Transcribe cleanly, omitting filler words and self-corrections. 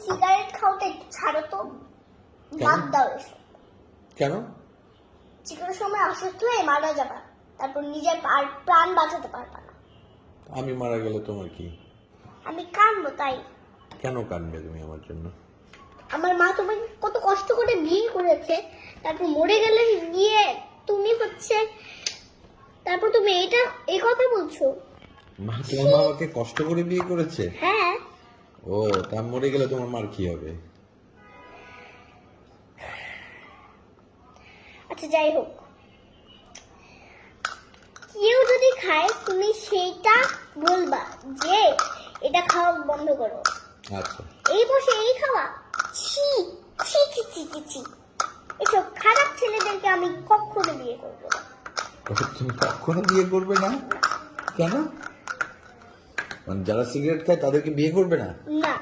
Cigarette খাওয়াটা একটু ছাড়ো তো, বাদ দাও এসব। কেন? যে কোনো সময় অসুস্থ হয়ে মারা যাবা, তারপর নিজের প্রাণ বাঁচাতে পারবা না। আমি মারা গেলে তোমার কি? আমি কাঁদবো তাই। কেন কাঁদবে তুমি আমার জন্য? আমার মা তোমাকে কত কষ্ট করে বিয়ে করেছে, তারপর মরে গেলে গিয়ে তুমি হচ্ছে, তারপর তুমি এই কথা বলছো? তোমার মা আমাকে কষ্ট করে বিয়ে করেছে? হ্যাঁ। ও, তা মরে গেলে তোমার মার কি হবে? আচ্ছা যাই হোক, কেউ যদি খায় তুমি সেইটা বলবা যে এটা খাওয়া বন্ধ করো। আচ্ছা। এই বসে এই খাওয়া, ছি ছি ছি ছি ছি ছি। এসব খারাপ ছেলেদেরকে আমি কখনো বিয়ে করবো না। তুমি কখনো বিয়ে করবে না? কেন? মানে যারা সিগারেট খায় তাদেরকে বিয়ে করবে না? না।